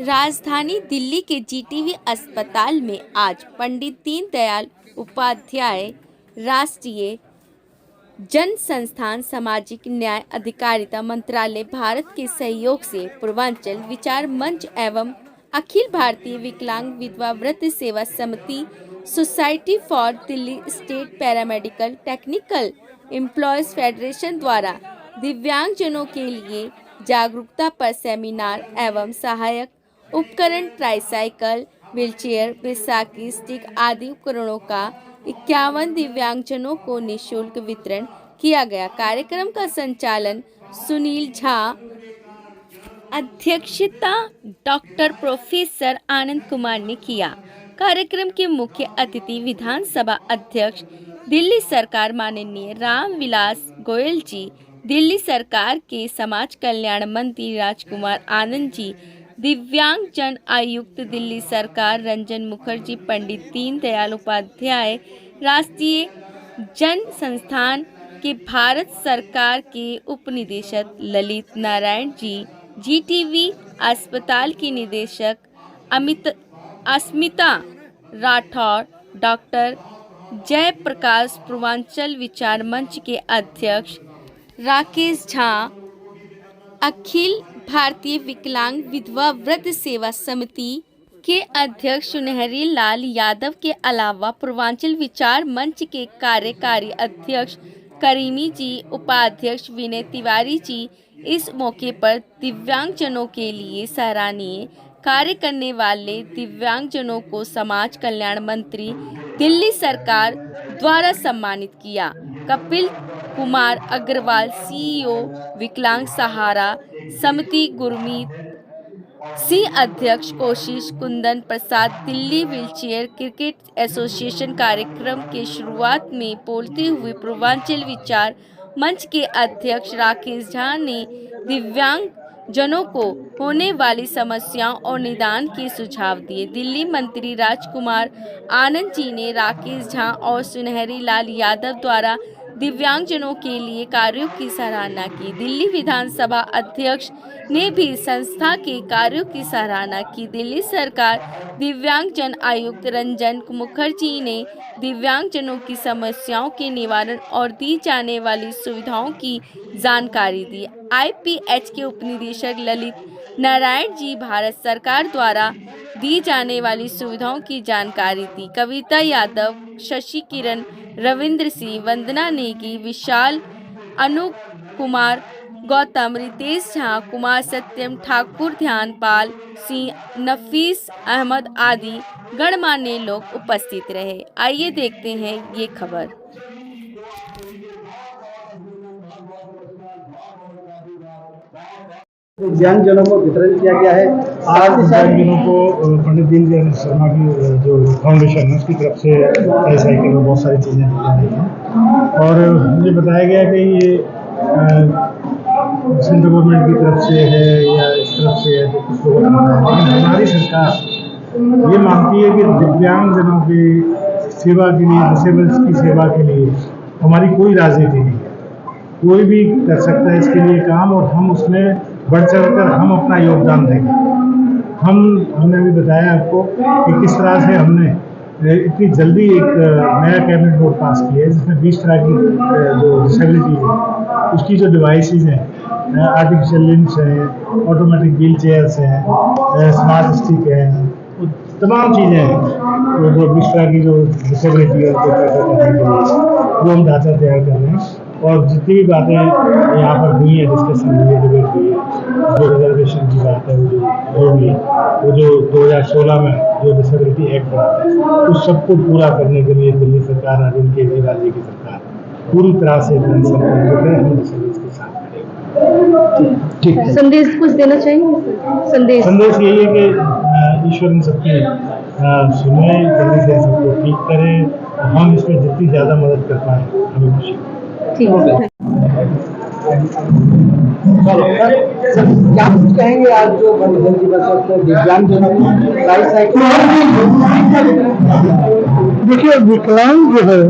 राजधानी दिल्ली के जीटीवी अस्पताल में आज पंडित दीनदयाल उपाध्याय राष्ट्रीय जन संस्थान सामाजिक न्याय अधिकारिता मंत्रालय भारत के सहयोग से पूर्वांचल विचार मंच एवं अखिल भारतीय विकलांग विधवा वृद्ध सेवा समिति society for Delhi state paramedical technical employees federation द्वारा दिव्यांगजनों के लिए जागरूकता पर सेमिनार एवं सहायक उपकरण ट्राईसाइकिल, व्हीलचेयर, बैसाखी स्टिक आदि उपकरणों का 51 दिव्यांगजनों को निःशुल्क वितरण किया गया। कार्यक्रम का संचालन सुनील झा, अध्यक्षता डॉक्टर प्रोफेसर आनंद कुमार ने किया। कार्यक्रम के मुख्य अतिथि विधानसभा अध्यक्ष दिल्ली सरकार माननीय रामविलास गोयल जी, दिल्ली सरकार के समाज कल्याण मंत्री राजकुमार आनंद जी, दिव्यांग जन आयुक्त दिल्ली सरकार रंजन मुखर्जी, पंडित दीनदयाल उपाध्याय राष्ट्रीय जन संस्थान के भारत सरकार के उपनिदेशक ललित नारायण जी, जीटीवी अस्पताल की निदेशक अस्मिता राठौर, डॉक्टर जयप्रकाश, पूर्वांचल विचार मंच के अध्यक्ष राकेश झा, अखिल भारतीय विकलांग विधवा वृद्ध सेवा समिति के अध्यक्ष सुनहरी लाल यादव के अलावा पूर्वांचल विचार मंच के कार्यकारी अध्यक्ष करीमी जी, उपाध्यक्ष विनय तिवारी जी इस मौके पर दिव्यांगजनों के लिए सराहनीय कार्य करने वाले दिव्यांगजनों को समाज कल्याण मंत्री दिल्ली सरकार द्वारा सम्मानित किया। कपिल कुमार अग्रवाल, सीईओ विकलांग सहारा समिति, गुरमीत सिंह अध्यक्ष, कोशिश कुंदन प्रसाद, दिल्ली व्हीलचेयर क्रिकेट एसोसिएशन। कार्यक्रम के शुरुआत में बोलते हुए पूर्वांचल विचार मंच के अध्यक्ष राकेश झा ने दिव्यांग जनों को होने वाली समस्याओं और निदान के सुझाव दिए। दिल्ली मंत्री राजकुमार आनंद जी ने राकेश झा और सुनहरी लाल यादव द्वारा दिव्यांगजनों के लिए कार्यों की सराहना की। दिल्ली विधानसभा अध्यक्ष ने भी संस्था के कार्यों की सराहना की। दिल्ली सरकार दिव्यांगजन आयुक्त रंजन मुखर्जी ने दिव्यांगजनों की समस्याओं के निवारण और दी जाने वाली सुविधाओं की जानकारी दी। आईपीएच के उपनिदेशक ललित नारायण जी भारत सरकार द्वारा दी जाने वाली सुविधाओं की जानकारी दी। कविता यादव, शशि किरण, रविंद्र सिंह, वंदना नेगी, विशाल, अनूप कुमार, गौतम, रितेश झा, कुमार सत्यम ठाकुर, ध्यानपाल सिंह, नफीस अहमद आदि गणमान्य लोग उपस्थित रहे। आइए देखते हैं ये खबर। दिव्यांगजनों को वितरण किया गया है। आज दिव्यांगजनों को पंडित दीनदयाल शर्मा की जो फाउंडेशन है उसकी तरफ से ट्राईसाइकिल और बहुत सारी चीज़ें दी जा रही हैं और मुझे बताया गया कि ये सेंट्रल गवर्नमेंट की तरफ से है या इस तरफ से है तो कुछ लोगों को है, लेकिन हमारी सरकार ये मानती है कि दिव्यांगजनों की सेवा के लिए, डिसेबल्स की सेवा के लिए हमारी कोई राजनीति नहीं है। कोई भी कर सकता है इसके लिए काम और हम उसमें बढ़ चढ़कर हम अपना योगदान देंगे। हमने भी बताया आपको कि किस तरह से हमने इतनी जल्दी एक नया कैबिनेट बोर्ड पास किया है जिसमें 20 तरह की जो डिसेबिलिटी है उसकी जो डिवाइसेस हैं, आर्टिफिशियल लिम्स हैं, ऑटोमेटिक व्हील चेयर्स हैं, स्मार्ट स्टिक है, तमाम चीज़ें हैं जो 20 तरह की जो डिसेबिलिटी है वो हम ढांचा तैयार कर रहे हैं और जितनी भी बातें यहाँ पर हुई है, डिस्कशन हुई है, डिबेट हुई है, जो रिजर्वेशन की बात है वो भी वो जो 2016 में जो डिसेबिलिटी एक्ट बना है उस सबको पूरा करने के लिए दिल्ली सरकार, अरविंद केजरीवाल जी की सरकार पूरी तरह से हम डिसेबल्स के साथ खड़े। ठीक है। संदेश कुछ देना चाहिए? संदेश यही है कि ईश्वर इन सबकी सुने, जल्दी से सबको ठीक करे। हम इसमें जितनी ज़्यादा मदद कर पाएँ हमें खुशी। ठीक है। क्या कुछ कहेंगे आज जो बंधन दिवस है दिव्यांगजनों को ट्राईसाइकिल? देखिए, विकलांग जो है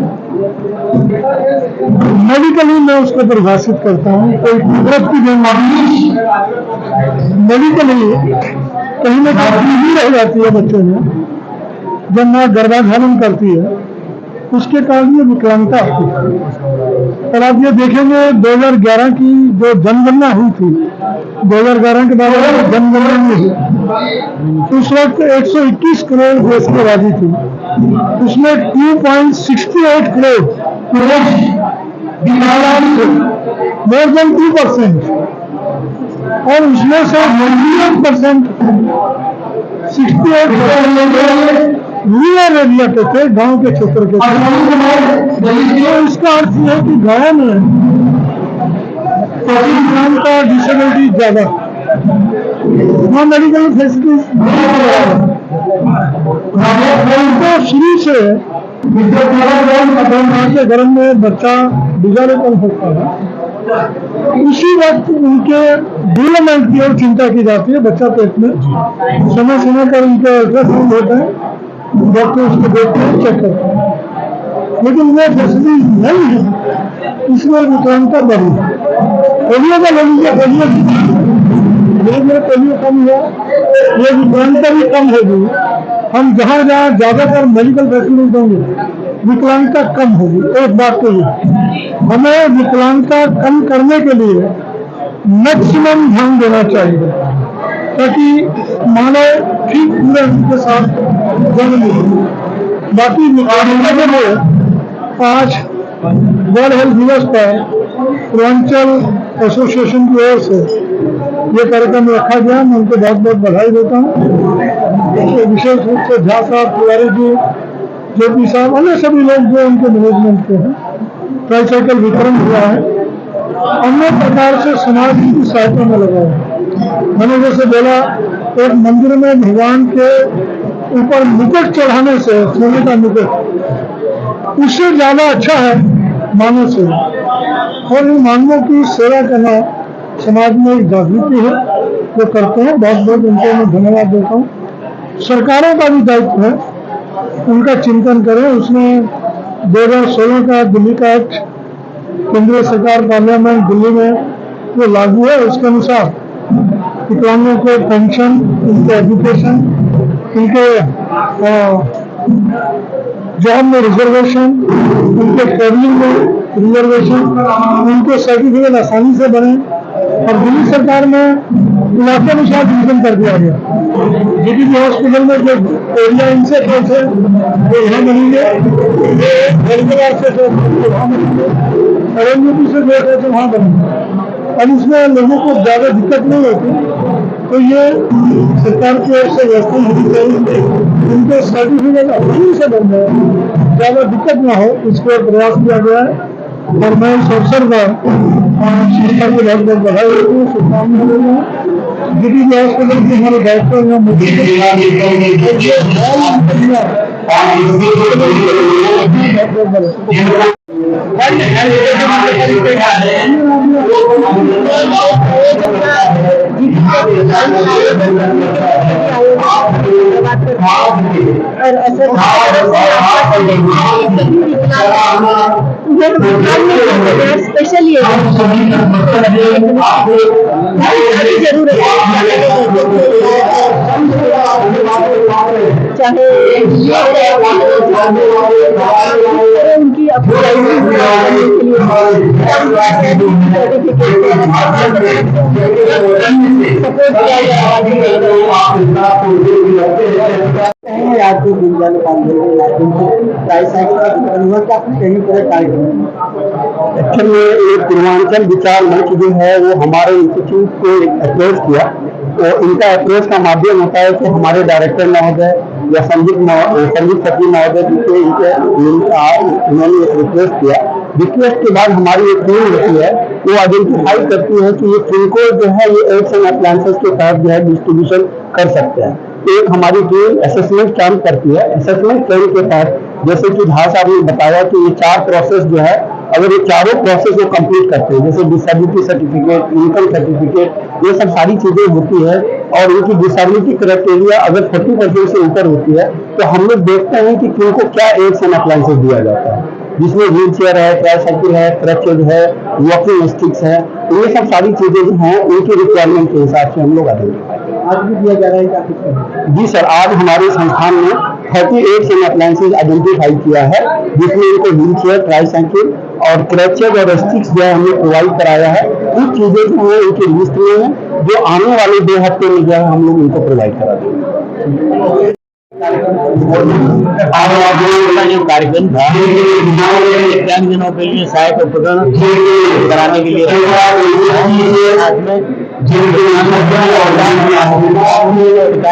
मेडिकली मैं उसको परिभाषित करता हूँ, कोई कुदरत की बीमारी मेडिकली कहीं ना कहीं भी रह जाती है बच्चे में जब माँ गर्भाधारण करती है, उसके कारण ये विकलांगता आती है। और आप ये देखेंगे 2011 की जो जनगणना हुई थी, 2011 के बाद जनगणना में हुई, उस वक्त 121 करोड़ देश की आबादी थी, उसमें 2.68 करोड़ विकलांग थे, मोर देन 2%, और उसमें से 98% 68 करोड़ रूरल एरिया के थे, गांव के क्षेत्र के थे। तो इसका अर्थ यह है कि गांव में विकलांग का डिसेबिलिटी ज्यादा, वहाँ मेडिकल फैसिलिटीज तो शुरू से के घर में बच्चा डिसेबल होता है, उसी वक्त उनके डेवलपमेंट की ओर चिंता की जाती है। बच्चा पेट में समय समय पर उनका अल्ट्रासाउंड होता है, डॉक्टर उसको देखते हैं, चेक करते हैं, लेकिन वो फैसिलिटी नहीं है, इसमें विकलांगता बढ़ी। पोलियो का ले लीजिए, पोलियो कम हुआ, ये विकलांगता भी कम होगी। हम जहाँ जहाँ ज्यादातर मेडिकल फैसिलिटी देंगे, विकलांगता कम होगी। एक बात तो ये, हमें विकलांगता कम करने के लिए मैक्सिमम ध्यान देना चाहिए, ताकि मानव ठीक पूरे उनके साथ जन्म ले। बाकी विकलांगता के लिए आज वर्ल्ड हेल्थ दिवस पर पूर्वांचल एसोसिएशन की ओर से ये कार्यक्रम रखा गया। मैं उनको बहुत बहुत बधाई देता हूँ। विशेष रूप से झा साहब, तिवारी जी, जेपी साहब, अन्य सभी लोग जो उनके मैनेजमेंट के हैं। ट्राईसाइकिल वितरण हुआ है, अन्य प्रकार से समाज की सहायता में लगा है। मैंने जैसे बोला, एक मंदिर में भगवान के ऊपर मुकुट चढ़ाने से, सोने का मुकुट, उससे ज्यादा अच्छा है मानव सेवा। और इन मानवों की सेवा करना समाज में एक जागृति है, वो करते हैं। बहुत बहुत उनको मैं धन्यवाद देता हूँ। सरकारों का भी दायित्व है, उनका चिंतन करें। उसमें 2016 का दिल्ली का एक्ट, केंद्रीय सरकार पार्लियामेंट दिल्ली में वो लागू है। उसके अनुसार विकलांगों को पेंशन, उनके एजुकेशन, उनके जॉब में रिजर्वेशन, उनके ट्रेवलिंग में रिजर्वेशन, उनके सर्टिफिकेट आसानी से बने। और दिल्ली सरकार में इलाके अनुसार डिवीजन कर दिया गया। जीटीबी हॉस्पिटल में जो एरिया इनसे थे वो यहाँ बनेंगे, हेल्थ से वहाँ बनेंगे, एनएमयूपी से जो थे वहाँ बनेंगे। अब इसमें लोगों को ज्यादा दिक्कत नहीं होती, तो ये सरकार की ओर से व्यवस्था होनी चाहिए। उनके सर्टिफिकेट आसानी से बन जाए, ज्यादा दिक्कत ना हो, इसको प्रयास किया गया है। और मैं इस अवसर पर संस्था को बहुत बहुत बधाई देती हूँ, शुभकामनाएं देता हूँ। जीटीबी हॉस्पिटल के हमारे डॉक्टर हैं, और ऐसे स्पेशली जरूरत चाहे उनकी आज के विज्ञान कहीं पर कार्यक्रम एक्चुअली ये पूर्वांचल विचार मंच जो है वो हमारे इंस्टीट्यूट को अप्रोच किया। तो इनका अप्रोच का माध्यम होता है कि हमारे डायरेक्टर महोदय या संदीप सचिव महोदय जिसके उन्होंने एक रिक्वेस्ट किया। रिक्वेस्ट के बाद हमारी एक टीम होती है, वो आइडेंटिफाई करती है कि ये किनको जो है ये एड्स एंड अप्लायंसेस के तहत जो है डिस्ट्रीब्यूशन कर सकते हैं। एक हमारी टीम असेसमेंट कैंप करती है। असेसमेंट कैंप के तहत जैसे कि झा साहब ने बताया कि ये 4 प्रोसेस जो है, अगर ये चारों प्रोसेस को कंप्लीट करते हैं, जैसे डिसेबिलिटी सर्टिफिकेट, इनकम सर्टिफिकेट, ये सब सारी चीजें होती है और इनकी डिसेबिलिटी क्राइटेरिया अगर 40% से ऊपर होती है तो हम लोग देखते हैं कि किनको क्या एड्स एंड अप्लायंसेस दिया जाता है, जिसमें व्हील चेयर है, ट्राईसाइकिल है, क्रचेज है, वॉकिंग स्टिक्स है। ये सब सारी चीजें जो हैं उनकी रिक्वायरमेंट के हिसाब से हम लोग आइडेंटिफाई करते हैं। आज भी दिया जा रहा है क्या कुछ? जी सर, आज हमारे संस्थान ने 38 सन अप्लायंसेज आइडेंटिफाई किया है, जिसमें इनको व्हील चेयर, ट्राईसाइकिल और क्रैचेज और स्टिक्स जो है हमने प्रोवाइड कराया है। कुछ चीजें जो है इनकी लिस्ट में है, जो आने वाले 2 हफ्ते में जो है हम लोग इनको प्रोवाइड करा देंगे। जो कार्यक्रम था दिव्यांगजनों के लिए सहायक उपकरण कराने के लिए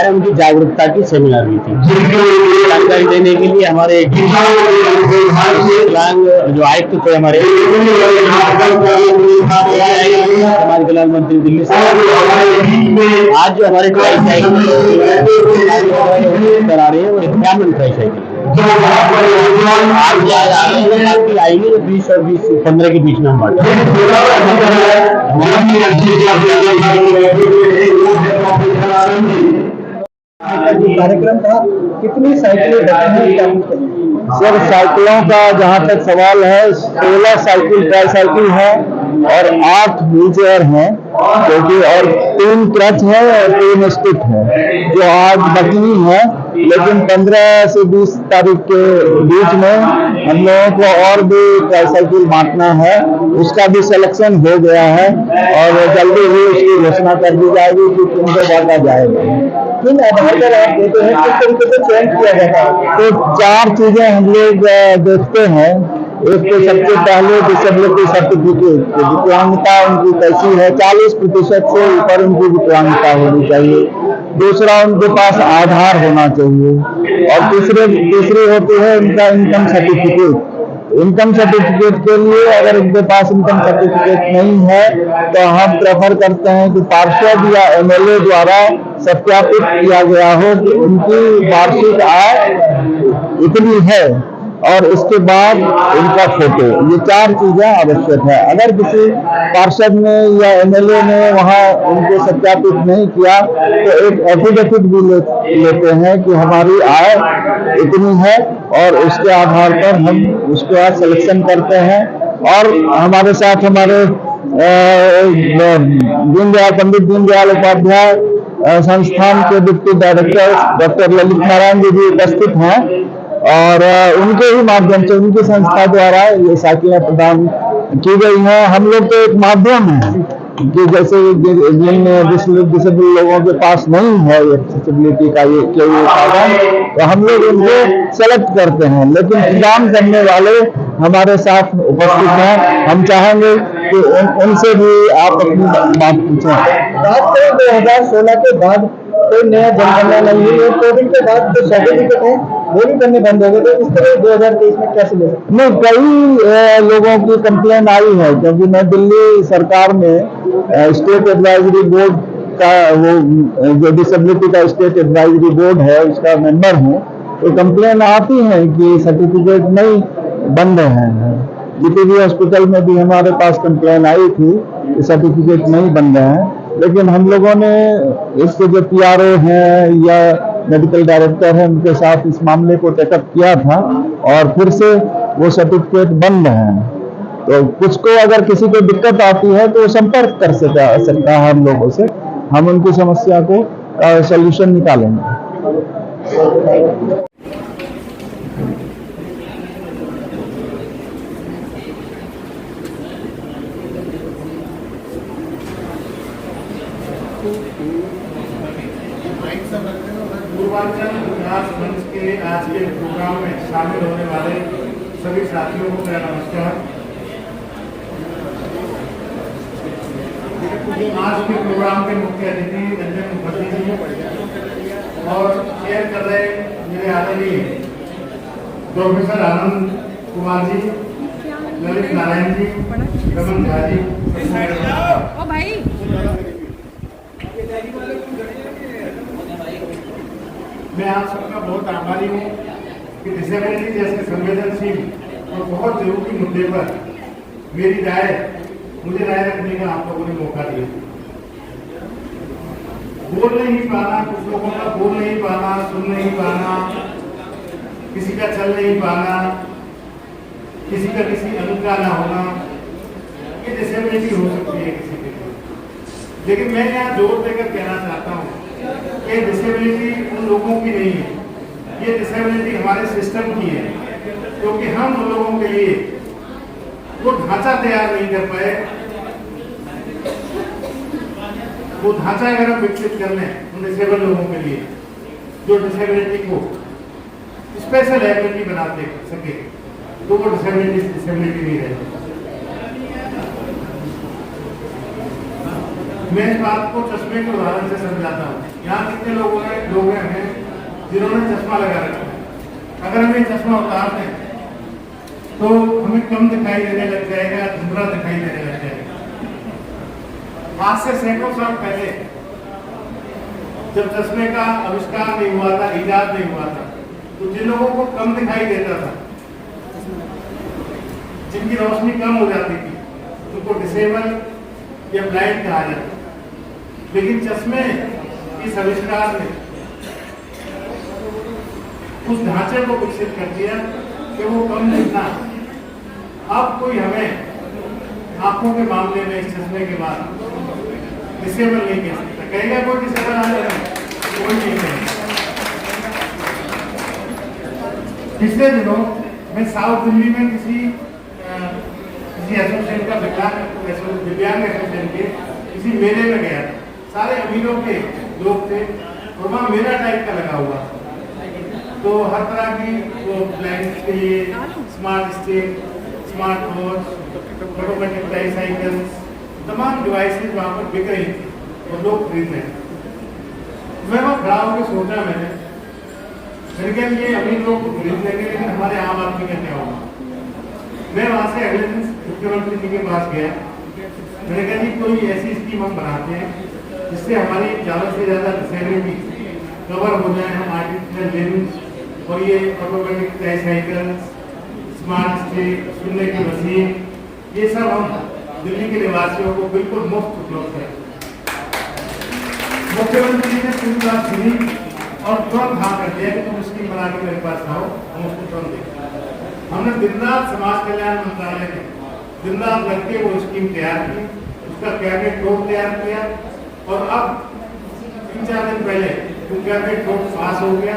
उनकी जागरूकता की सेमिनार हुई थी। जानकारी देने के लिए हमारे विकलांग जो आयुक्त थे हमारे समाज कल्याण मंत्री दिल्ली से, आज जो हमारे ट्राईसाइकिल करा रहे हैं वो 51 ट्राईसाइकिल आपकी आएगी तो 20 और 15 के बीच में हम बांटेंगे। कार्यक्रम था, कितनी साइकिलें हैं? सर, साइकिलों का जहाँ तक सवाल है, 16 साइकिल ट्राईसाइकिल है और 8 व्हील चेयर हैं, क्योंकि और 3 क्रच है और 3 स्टिक है जो आज बकनी है। लेकिन 15 से 20 तारीख के बीच में हम लोगों को और भी ट्राईसाइकिल बांटना है, उसका भी सिलेक्शन हो गया है और जल्दी ही उसकी घोषणा कर दी जाएगी कि किनको बांटा जाएगा। किन आधार पर आप देते हैं, किस तरीके से चयन किया जाता है? तो 4 चीजें हम लोग देखते हैं। एक तो सबसे पहले डिसेबिलिटी सर्टिफिकेट, विकलांगता उनकी कैसी है, 40% से ऊपर उनकी विकलांगता होनी चाहिए। दूसरा, उनके पास आधार होना चाहिए और तीसरी होती है उनका इनकम सर्टिफिकेट। इनकम सर्टिफिकेट के लिए अगर उनके पास इनकम सर्टिफिकेट नहीं है तो हम प्रेफर करते हैं कि पार्षद या एमएलए द्वारा सत्यापित किया गया हो कि उनकी वार्षिक आय इतनी है और इसके बाद उनका फोटो। ये 4 चीजें आवश्यक है। अगर किसी पार्षद ने या एमएलए ने वहाँ उनको सत्यापित नहीं किया तो एक एफिडेविट भी लेते हैं कि हमारी आय इतनी है और उसके आधार पर हम उसके बाद सिलेक्शन करते हैं। और हमारे साथ हमारे पंडित दीनदयाल उपाध्याय संस्थान के deputy director doctor Lalit Narayan ji भी उपस्थित हैं और उनके ही माध्यम से उनकी संस्था द्वारा ये साइकिलें प्रदान की गई हैं। हम लोग तो एक माध्यम है कि जैसे जिन डिसेबल लोगों के पास नहीं है एक्सेसिबिलिटी का ये साधन, तो हम लोग उनको सेलेक्ट करते हैं, लेकिन प्रदान करने वाले हमारे साथ उपस्थित हैं। हम चाहेंगे कि उनसे भी आप अपनी बात पूछें। बात करें 2016 के बाद कोई नया जनगणना नहीं हुई, कोविड के बाद जो सर्टिफिकेट है वो भी करने बंद हो गए, तो इस तरह 2023 में कैसे ले सकते? नहीं, कई लोगों की कंप्लेन आई है, क्योंकि मैं दिल्ली सरकार में स्टेट एडवाइजरी बोर्ड का वो जो डिसेबिलिटी का स्टेट एडवाइजरी बोर्ड है उसका मेंबर हूँ। तो कंप्लेन आती है कि सर्टिफिकेट नहीं बन रहे हैं। जीटीबी हॉस्पिटल में भी हमारे पास कंप्लेन आई थी कि सर्टिफिकेट नहीं बन रहे हैं, लेकिन हम लोगों ने इसके जो पीआरओ हैं या मेडिकल डायरेक्टर हैं उनके साथ इस मामले को टेकअप किया था और फिर से वो सर्टिफिकेट बन रहे हैं। तो कुछ को अगर किसी को दिक्कत आती है तो संपर्क कर सकता है हम लोगों से, हम उनकी समस्या को सॉल्यूशन निकालेंगे। पूर्वांचल विकास मंच के आज के प्रोग्राम में शामिल होने वाले सभी साथियों को मेरा नमस्कार। आज के प्रोग्राम के मुख्य अतिथि रंजन मुखर्जी जी और शेयर कर रहे मेरे आदरणीय प्रोफेसर आनंद कुमार जी, ललित नारायण जी, रमन झा जी। मैं आप सबका बहुत आभारी हूँ कि डिसेबिलिटी जैसे संवेदनशील और बहुत जरूरी मुद्दे पर मुझे राय रखने का आप लोगों ने मौका दिया। बोल नहीं पाना, कुछ लोगों का बोल नहीं पाना, सुन नहीं पाना, किसी का चल नहीं पाना, किसी का किसी अंग का ना होना, ये डिसेबिलिटी हो सकती है किसी के। लेकिन मैं यहाँ जोर देकर कहना चाहता हूँ ये डिसेबिलिटी उन लोगों की नहीं है, ये डिसेबिलिटी हमारे सिस्टम की है, क्योंकि हम उन लोगों के लिए वो ढांचा तैयार नहीं कर पाए। वो ढांचा अगर हम विकसित कर लें उन डिसेबल लोगों के लिए, जो डिसेबिलिटी को स्पेशल एबिलिटी बनाते सके, तो वो डिसेबिलिटी नहीं रहेगी। मैं इस बात को चश्मे के उदाहरण से समझाता हूँ। यहाँ कितने लोग हैं जिन्होंने चश्मा लगा रखा है। अगर हम ये चश्मा उतार दें तो हमें कम दिखाई देने लग जाएगा, धुंधला दिखाई देने लग जाएगा। आज से सैकड़ों साल पहले जब चश्मे का आविष्कार नहीं हुआ था, इजाद नहीं हुआ था, तो जिन लोगों को कम दिखाई देता था, जिनकी रोशनी कम हो जाती थी, उनको डिसेबल या ब्लाइंड कहा जाता। लेकिन चश्मे इस आविष्कार ने उस ढांचे को विकसित कर दिया कि वो कम दिखना, अब कोई हमें आंखों के मामले में इस चश्मे के बाद डिसेबल नहीं कह सकता। कहेगा कोई डिसेबल आ जाए, कोई नहीं कहेगा। पिछले दिनों मैं साउथ दिल्ली में किसी एसोसिएशन का दिव्यांग एसोसिएशन के किसी मेले में गया था। सारे अमीरों के लोग थे और वहाँ मेला टाइप का लगा हुआ था। तो हर तरह की वो ब्लाइंड के लिए smart stick, smart watch, automatic tricycle, तमाम डिवाइसेज वहाँ पर बिक रही थी और लोग खरीद रहे थे। मैं वहाँ खड़ा होकर सोचा, मैंने कहा ये अमीर लोग तो खरीद लेंगे, लेकिन हमारे आम आदमी का क्या होगा। मैं वहाँ से अगले दिन मुख्यमंत्री जी के पास गया। मैंने कहा जी कोई ऐसी स्कीम हम बनाते हैं जिससे हमारी ज़्यादा से ज़्यादा डिसेबिलिटी कवर हो जाए। हम आर्टिफिशियल लिम्स और ये ऑटोमेटिक ट्राईसाइकिल, स्मार्ट स्टिक, सुनने की मशीन, ये सब हम दिल्ली के निवासियों को बिल्कुल मुफ्त उपलब्ध करें। मुख्यमंत्री जी ने पूरी बात सुनी और तुरंत हाँ कर दिया कि तुम स्कीम बना के मेरे पास आओ, हम उसको तुरंत देखें। हमने दिन रात समाज कल्याण मंत्रालय में दिन रात करके वो स्कीम तैयार की, उसका कैबिनेट रोड तैयार किया और अब 3-4 दिन पहले वो कैबिनेट रोड पास हो गया।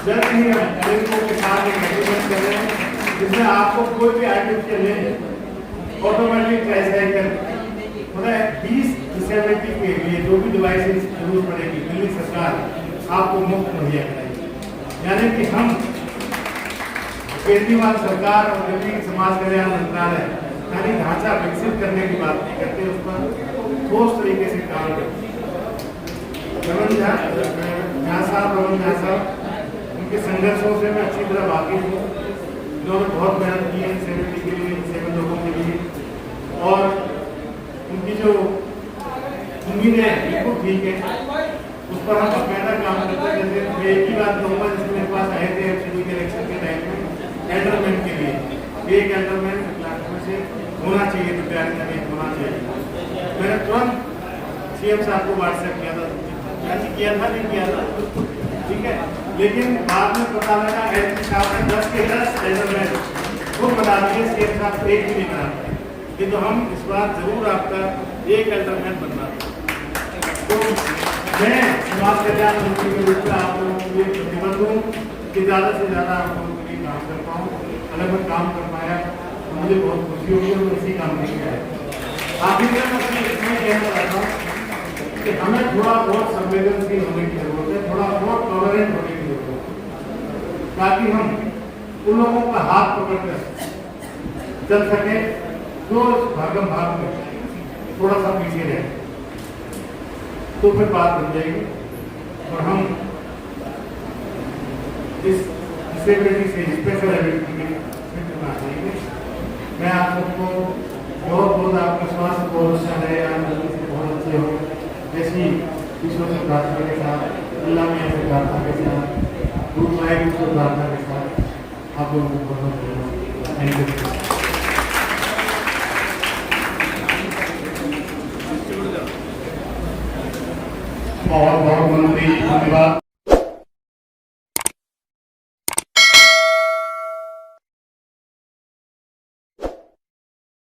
जल्द ही हम बैंकों के साथ एक एग्रीमेंट कर रहे हैं जिसमें आपको कोई भी आर्टिफिशियल लिम्स, ऑटोमेटिक ट्राईसाइकिल, मतलब 20 डिसेबिलिटी के लिए जो भी डिवाइसेस जरूरत पड़ेगी दिल्ली सरकार आपको मुफ्त मुहैया कराएगी। यानी कि हम केजरीवाल सरकार और दिल्ली समाज कल्याण मंत्रालय खाली ढांचा विकसित करने की बात नहीं करते, उस पर ठोस तरीके से काम करते। रमन झा साहब उनके संघर्षों से मैं अच्छी तरह वाकिफ हूँ। उन्होंने बहुत मेहनत की है डिसेबिलिटी के लिए, डिसेबल लोगों के लिए, और उनकी जो उम्मीदें हैं बिल्कुल ठीक है, उस पर हम बकायदा काम करते हैं। जैसे मैं एक ही बात कहूँगा, जैसे मेरे पास आए थे एमसीडी के इलेक्शन के टाइम में एंडरमेंट के लिए, एक एंडरमेंट में से होना चाहिए, दिव्यांग में होना चाहिए। मैंने तुरंत सीएम साहब को व्हाट्सएप किया था, किया था नहीं किया था, ठीक है, लेकिन बाद में पता लगा एमपी साहब ने 10 के 10 एंडरमेंट वो बता दिए, सीएम साहब एक भी नहीं बनाते। कि तो हम इस बार जरूर आपका एक एंडरमेंट बनना। तो मैं समाज कल्याण मंत्री के रूप में आप लोगों के लिए प्रतिबद्ध हूँ कि ज़्यादा से ज़्यादा आप लोगों के लिए काम कर पाऊँ। अगर मैं काम कर पाया तो मुझे बहुत खुशी होगी और इसी काम नहीं किया है। आखिर में मैं इसमें कहना चाहता हूँ कि हमें थोड़ा बहुत संवेदनशील होने की जरूरत है, थोड़ा बहुत टॉलरेंट होने की जरूरत है, ताकि हम उन लोगों का हाथ पकड़कर चल सके जो भागम भाग में थोड़ा सा पीछे रहे, तो फिर बात बन जाएगी और हम इस डिसेबिलिटी से स्पेशल एबिलिटी में करना चाहिए। मैं आप सबको बहुत बहुत आपका स्वास्थ्य बहुत अच्छा रहे, आप जल्दी से बहुत अच्छे हो, ऐसी ईश्वर से प्रार्थना के साथ, अल्लाह में ऐसे प्रार्थना के साथ, गुरु साहिब से प्रार्थना के साथ आप लोगों को बहुत बहुत थैंक यू। बहुत बहुत मंत्री धन्यवाद।